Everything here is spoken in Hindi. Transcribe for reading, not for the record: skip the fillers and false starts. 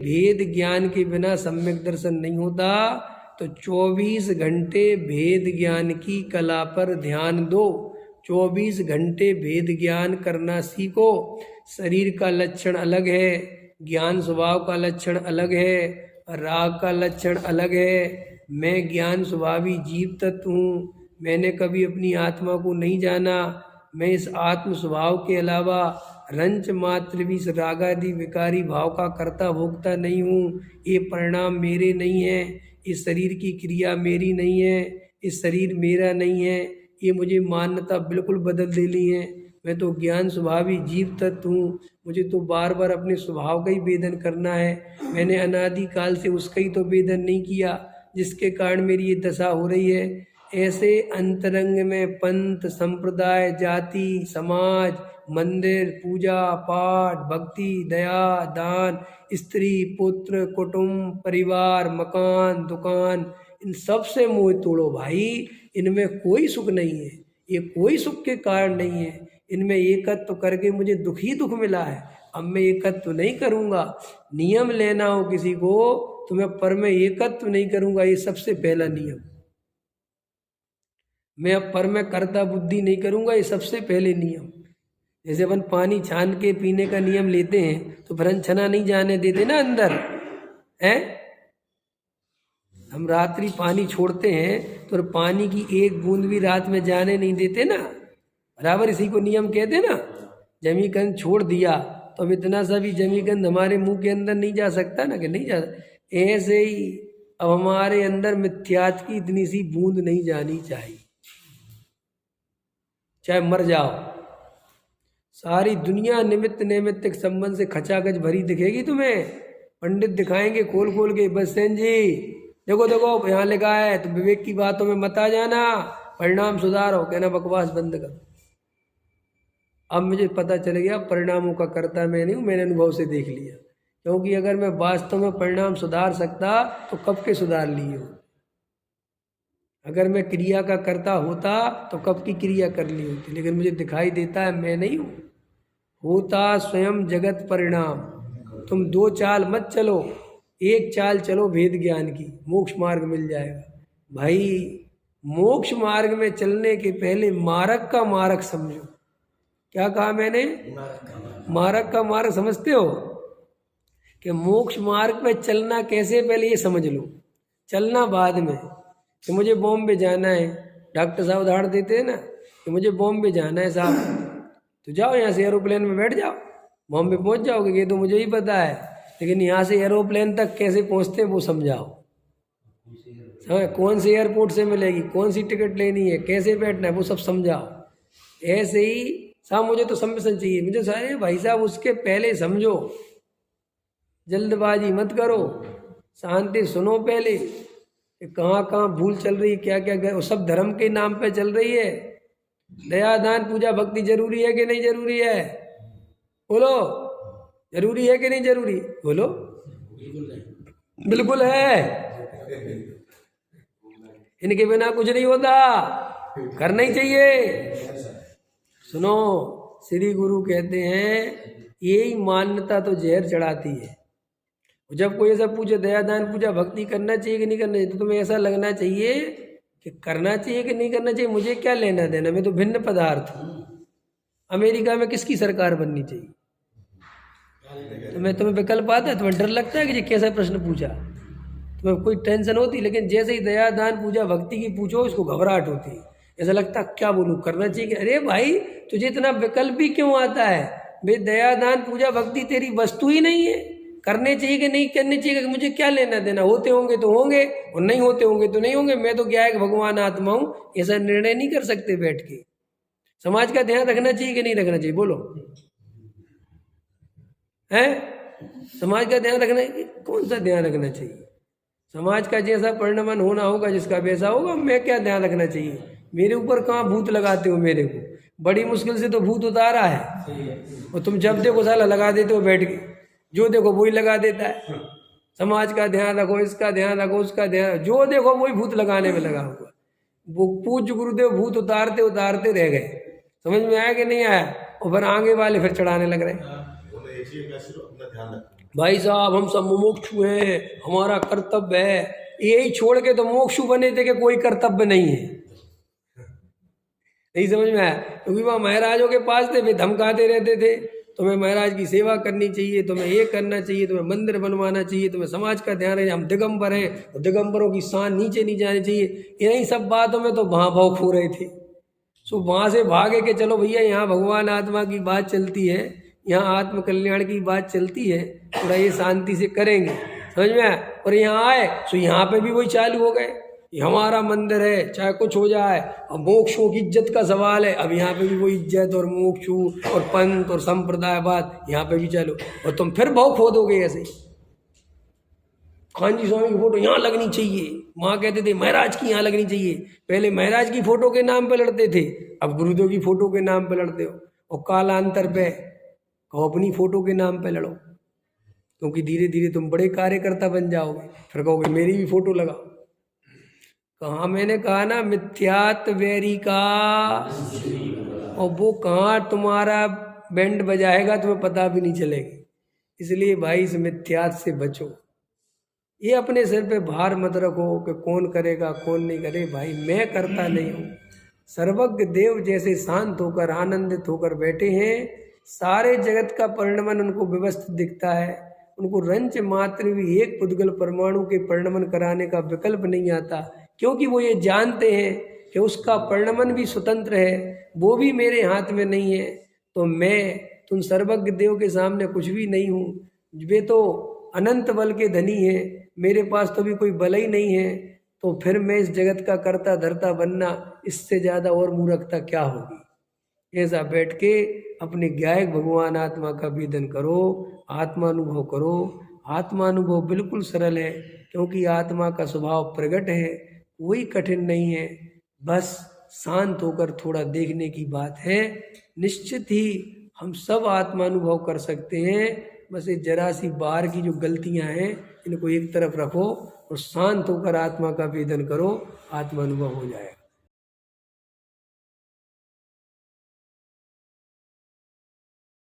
भेद ज्ञान के बिना सम्यक दर्शन नहीं होता। तो 24 घंटे भेद ज्ञान की कला पर ध्यान दो। 24 घंटे भेद ज्ञान करना सीखो। शरीर का लक्षण अलग है, ज्ञान स्वभाव का लक्षण अलग है, राग का लक्षण अलग है। मैं ज्ञान स्वभावी जीव तत्व हूँ। मैंने कभी अपनी आत्मा को नहीं जाना। मैं इस आत्म स्वभाव के अलावा रंच मात्र भी रागादि विकारी भाव का कर्ता भोक्ता नहीं हूँ। ये परिणाम मेरे नहीं है, इस शरीर की क्रिया मेरी नहीं है, इस शरीर मेरा नहीं है। ये मुझे मान्यता बिल्कुल बदल देनी है। मैं तो ज्ञान स्वभावी जीव तत्व हूँ। मुझे तो बार बार अपने स्वभाव का ही वेदन करना है। मैंने अनादि काल से उसका ही तो वेदन नहीं किया, जिसके कारण मेरी ये दशा हो रही है। ऐसे अंतरंग में पंथ, संप्रदाय, जाति, समाज, मंदिर, पूजा पाठ, भक्ति, दया, दान, स्त्री, पुत्र, कुटुंब, परिवार, मकान, दुकान, इन सब से मोह तोड़ो भाई। इनमें कोई सुख नहीं है, ये कोई सुख के कारण नहीं है। इनमें एकत्व करके मुझे दुख ही दुख मिला है। अब मैं एकत्व नहीं करूँगा। नियम लेना हो किसी को तो मैं पर में एकत्व नहीं करूँगा, ये सबसे पहला नियम। मैं अब पर में कर्ता बुद्धि नहीं करूँगा, ये सबसे पहले नियम। जैसे अपन पानी छान के पीने का नियम लेते हैं तो फिर छना नहीं जाने देते ना अंदर है। हम रात्रि पानी छोड़ते हैं तो पानी की एक बूंद भी रात में जाने नहीं देते ना, बराबर इसी को नियम कहते ना। जमीकंद छोड़ दिया तो अब इतना सा भी जमीकंद हमारे मुंह के अंदर नहीं जा सकता ना, कि नहीं जा। ऐसे ही अब हमारे अंदर मिथ्यात्व की इतनी सी बूंद नहीं जानी चाहिए, चाहे मर जाओ। सारी दुनिया निमित्त नैमित्तिक संबंध से खचाखच भरी दिखेगी तुम्हें। पंडित दिखाएंगे खोल खोल के, बस सेन जी देखो देखो यहाँ लिखा है, तो विवेक की बातों में मत आ जाना, परिणाम सुधारो। कहना बकवास बंद कर। अब मुझे पता चल गया परिणामों का कर्ता मैं नहीं हूँ, मैंने अनुभव से देख लिया। क्योंकि अगर मैं वास्तव में परिणाम सुधार सकता तो कब के सुधार लिए हो। अगर मैं क्रिया का कर्ता होता तो कब की क्रिया कर ली होती। लेकिन मुझे दिखाई देता है मैं नहीं हूँ। होता स्वयं जगत परिणाम। तुम दो चाल मत चलो, एक चाल चलो भेद ज्ञान की, मोक्ष मार्ग मिल जाएगा। भाई मोक्ष मार्ग में चलने के पहले मार्ग का मार्ग समझो। क्या कहा मैंने? मार्ग का मार्ग समझते हो कि मोक्ष मार्ग पे चलना कैसे, पहले ये समझ लो। चलना बाद में। कि मुझे बॉम्बे जाना है, डॉक्टर साहब उदाहरण देते हैं ना कि मुझे बॉम्बे जाना है साहब, तो जाओ यहाँ से एरोप्लेन में बैठ जाओ, बॉम्बे पहुँच जाओगे। ये तो मुझे ही पता है, लेकिन यहाँ से एरोप्लेन तक कैसे पहुँचते हैं वो समझाओ। कौन से एयरपोर्ट से मिलेगी, कौन सी टिकट लेनी है, कैसे बैठना है, वो सब समझाओ। ऐसे ही साहब मुझे तो सम्मिशन चाहिए, मुझे सारे भाई साहब उसके पहले समझो, जल्दबाजी मत करो, शांति सुनो पहले कि कहाँ कहाँ भूल चल रही है, क्या क्या वो सब धर्म के नाम पे चल रही है। दया दान पूजा भक्ति जरूरी है कि नहीं जरूरी है? बोलो, जरूरी है कि नहीं जरूरी? बोलो। बिल्कुल है। इनके बिना कुछ नहीं होता, करना ही चाहिए। सुनो, श्री गुरु कहते हैं यही मान्यता तो जहर चढ़ाती है। जब कोई ऐसा पूछे दया दान पूजा भक्ति करना चाहिए कि नहीं करना चाहिए, तो तुम्हें ऐसा लगना चाहिए कि करना चाहिए कि नहीं करना चाहिए, मुझे क्या लेना देना, मैं तो भिन्न पदार्थ हूँ। अमेरिका में किसकी सरकार बननी चाहिए? तो तुम्हें विकल्प आता है, तुम्हें डर लगता है कि ये कैसा प्रश्न पूछा, तुम्हें कोई टेंशन होती। लेकिन जैसे ही दया दान पूजा भक्ति की पूछो, इसको घबराहट होती है, ऐसा लगता क्या बोलूँ, करना चाहिए। अरे भाई तुझे इतना विकल्प भी क्यों आता है? भाई दया दान पूजा भक्ति तेरी वस्तु ही नहीं है। करने चाहिए कि नहीं करने चाहिए, मुझे क्या लेना देना, होते होंगे तो होंगे और नहीं होते होंगे तो नहीं होंगे। मैं तो क्या है भगवान आत्मा हूँ, ऐसा निर्णय नहीं कर सकते बैठ के। समाज का ध्यान रखना चाहिए कि नहीं रखना चाहिए? बोलो है? समाज का ध्यान रखना, कौन सा ध्यान रखना चाहिए? समाज का जैसा परिणमन होना होगा, जिसका वैसा होगा। मैं क्या ध्यान रखना चाहिए? मेरे ऊपर कहाँ भूत लगाते हो? मेरे को बड़ी मुश्किल से तो भूत उतारा है, और तुम जब देखो साला लगा देते हो बैठ के, जो देखो वही लगा देता है। समाज का ध्यान रखो, इसका ध्यान रखो, उसका ध्यान, जो देखो वही भूत लगाने में लगा हुआ। वो पूज्य गुरुदेव भूत उतारते उतारते रह गए, समझ में आया कि नहीं आया? और फिर आगे वाले फिर चढ़ाने लग रहे। भाई साहब हम सब मुमुक्षु हैं, हमारा कर्तव्य है, यही छोड़ के तो मोक्षु बने थे कि कोई कर्तव्य नहीं है। नहीं समझ में आया? क्योंकि वहाँ महाराजों के पास थे, वे धमकाते रहते थे तुम्हें महाराज की सेवा करनी चाहिए, तुम्हें ये करना चाहिए, तुम्हें मंदिर बनवाना चाहिए, तुम्हें समाज का ध्यान है, हम दिगंबर हैं तो दिगंबरों की शान नीचे नहीं जानी चाहिए। इन्हीं सब बातों में तो वहाँ भाव खो रहे थे। सो वहाँ से भागे के चलो भैया यहाँ भगवान आत्मा की बात चलती है, यहाँ आत्म कल्याण की बात चलती है, थोड़ा ये शांति से करेंगे, समझ में आया? और यहाँ आए तो यहाँ पे भी वही चालू हो गए, ये हमारा मंदिर है चाहे कुछ हो जाए, अब मोक्षों की इज्जत का सवाल है, अब यहाँ पे भी वही इज्जत और मोक्षु और पंथ और संप्रदायवाद यहाँ पे भी चालू, और तुम फिर भाव खो दोगे ऐसे। कांजी स्वामी की फोटो यहाँ लगनी चाहिए, माँ कहते थे महाराज की यहाँ लगनी चाहिए। पहले महाराज की फोटो के नाम पे लड़ते थे, अब गुरुदेव की फोटो के नाम पे लड़ते हो। और कालांतर पे कहो अपनी फोटो के नाम पे लड़ो, क्योंकि धीरे धीरे तुम बड़े कार्यकर्ता बन जाओगे, फिर कहोगे मेरी भी फोटो लगाओ। कहाँ मैंने कहा ना मिथ्यात वैरी का, और वो कहाँ तुम्हारा बैंड बजाएगा तुम्हें पता भी नहीं चलेगी। इसलिए भाई इस मिथ्यात से बचो, ये अपने सिर पे भार मत रखो कि कौन करेगा कौन नहीं करे। भाई मैं करता नहीं हूँ, सर्वज्ञ देव जैसे शांत होकर आनंदित होकर बैठे हैं, सारे जगत का परिणमन उनको व्यवस्थित दिखता है, उनको रंच मात्र भी एक पुद्गल परमाणु के परिणमन कराने का विकल्प नहीं आता, क्योंकि वो ये जानते हैं कि उसका परिणमन भी स्वतंत्र है, वो भी मेरे हाथ में नहीं है। तो मैं तुम सर्वज्ञ देव के सामने कुछ भी नहीं हूँ, वे तो अनंत बल के धनी है, मेरे पास तो भी कोई बल ही नहीं है। तो फिर मैं इस जगत का कर्ता धर्ता बनना, इससे ज़्यादा और मूर्खता क्या होगी। ऐसा बैठ के अपने ज्ञायक भगवान आत्मा का वेदन करो, आत्मानुभव करो। आत्मानुभव बिल्कुल सरल है, क्योंकि आत्मा का स्वभाव प्रकट है, कोई कठिन नहीं है, बस शांत होकर थोड़ा देखने की बात है। निश्चित ही हम सब आत्मानुभव कर सकते हैं, बस ये जरा सी बाहर की जो गलतियां हैं इनको एक तरफ रखो और शांत होकर आत्मा का वेदन करो, आत्मानुभव हो जाएगा।